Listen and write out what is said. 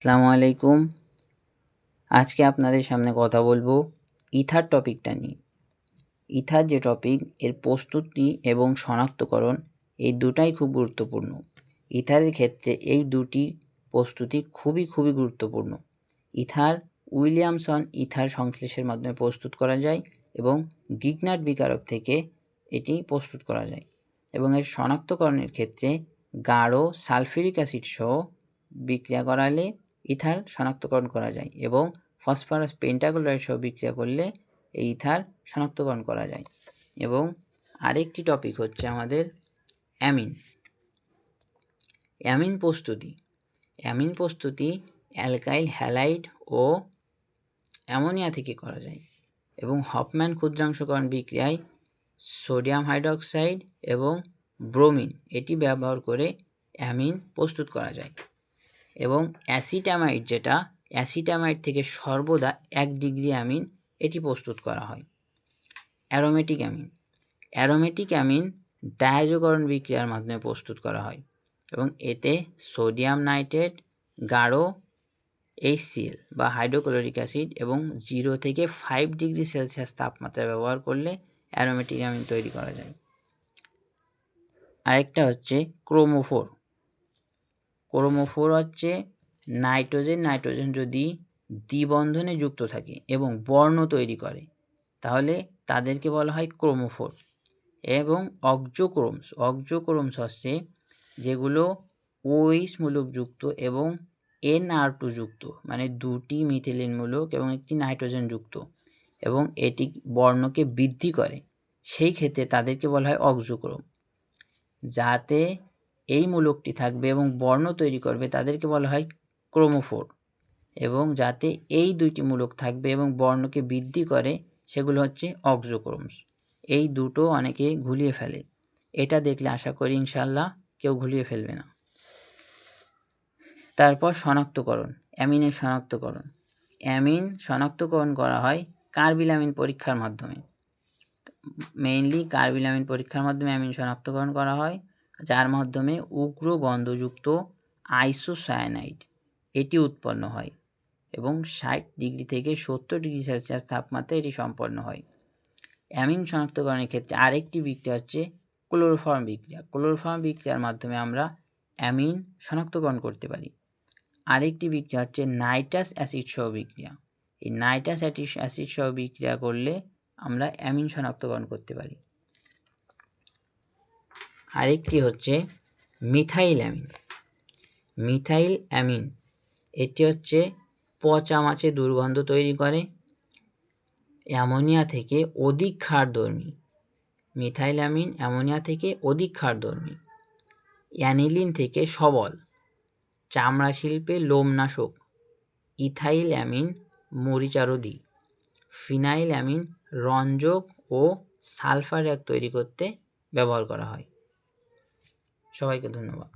আসসালামু আলাইকুম। আজকে আপনাদের সামনে কথা বলবো ইথার টপিকটা নিয়ে। ইথার যে টপিক, এর প্রস্তুতি এবং শনাক্তকরণ এই দুটাই খুব গুরুত্বপূর্ণ। ইথারের ক্ষেত্রে এই দুটি প্রস্তুতি খুবই গুরুত্বপূর্ণ। ইথার উইলিয়ামসন ইথার সংশ্লেষের মাধ্যমে প্রস্তুত করা যায় এবং গিগনাট বিকারক থেকে এটি প্রস্তুত করা যায় এবং এর শনাক্তকরণের ক্ষেত্রে গাঢ় সালফিউরিক অ্যাসিড সহ বিক্রিয়া করালে ইথার শনাক্তকরণ করা যায় এবং ফসফরাস পেন্টাক্লোরাইড সহ বিক্রিয়া করলে এই ইথার শনাক্তকরণ করা যায়। এবং আরেকটি টপিক হচ্ছে আমাদের অ্যামিন প্রস্তুতি অ্যালকাইল হ্যালাইড ও অ্যামোনিয়া থেকে করা যায় এবং হফম্যান ক্ষুদ্রাংশকরণ বিক্রিয়ায় সোডিয়াম হাইড্রোক্সাইড এবং ব্রোমিন এটি ব্যবহার করে অ্যামিন প্রস্তুত করা যায়। এবং অ্যাসিটামাইড থেকে সর্বদা 1 ডিগ্রি অ্যামিন এটি প্রস্তুত করা হয়। অ্যারোমেটিক অ্যামিন ডায়াজোকরণ বিক্রিয়ার মাধ্যমে প্রস্তুত করা হয় এবং এতে সোডিয়াম নাইট্রেট, গাঢ় HCl বা হাইড্রোক্লোরিক অ্যাসিড এবং 0 থেকে 5 ডিগ্রি সেলসিয়াস তাপমাত্রা ব্যবহার করলে অ্যারোমেটিক অ্যামিন তৈরি করা যায়। আরেকটা হচ্ছে ক্রোমোফোর হচ্ছে নাইট্রোজেন যদি দ্বিবন্ধনে যুক্ত থাকে এবং বর্ণ তৈরি করে তাহলে তাদেরকে বলা হয় ক্রোমোফোর। এবং অক্সোক্রোমস হচ্ছে যেগুলো OH মূলকযুক্ত এবং NR2 যুক্ত, মানে 2টি মিথিলিন মূলক এবং একটি নাইট্রোজেন যুক্ত এবং এটি বর্ণকে বৃদ্ধি করে, সেই ক্ষেত্রে তাদেরকে বলা হয় অক্সোক্রোম। যাতে এই মূলকটি থাকবে এবং বর্ণ তৈরি করবে তাদেরকে বলা হয় ক্রোমোফোর, এবং যাতে এই দুইটি মূলক থাকবে এবং বর্ণকে বৃদ্ধি করে সেগুলো হচ্ছে অক্সোক্রোমস। এই দুটো অনেকে ঘুলিয়ে ফেলে, এটা দেখলে আশা করি ইনশাল্লাহ কেউ ঘুলিয়ে ফেলবে না। তারপর অ্যামিনের শনাক্তকরণ। অ্যামিন শনাক্তকরণ করা হয় কার্বিলামিন পরীক্ষার মাধ্যমে। মেইনলি কার্বিলামিন পরীক্ষার মাধ্যমে অ্যামিন শনাক্তকরণ করা হয়, যার মাধ্যমে উগ্র গন্ধযুক্ত আইসোসায়ানাইড এটি উৎপন্ন হয় এবং 60 ডিগ্রি থেকে 70 ডিগ্রি সেলসিয়াস তাপমাত্রায় এটি সম্পন্ন হয়। অ্যামিন শনাক্তকরণের ক্ষেত্রে আরেকটি বিক্রিয়া হচ্ছে ক্লোরোফর্ম বিক্রিয়ার মাধ্যমে আমরা অ্যামিন শনাক্তকরণ করতে পারি। আরেকটি বিক্রিয়া হচ্ছে নাইট্রাস অ্যাসিড সহ বিক্রিয়া। এই নাইট্রাস অ্যাসিড সহ বিক্রিয়া করলে আমরা অ্যামিন শনাক্তকরণ করতে পারি। আরেকটি হচ্ছে মিথাইল অ্যামিন। এটি হচ্ছে পচা মাছে দুর্গন্ধ তৈরি করে, অ্যামোনিয়া থেকে অধিক ক্ষারধর্মী। মিথাইল অ্যামিন অ্যামোনিয়া থেকে অধিক ক্ষারধর্মী, অ্যানিলিন থেকে সবল, চামড়া শিল্পে লোমনাশক। ইথাইল অ্যামিন মরিচারোধী। ফিনাইল অ্যামিন রঞ্জক ও সালফার তৈরি করতে ব্যবহার করা হয়। সবাইকে ধন্যবাদ।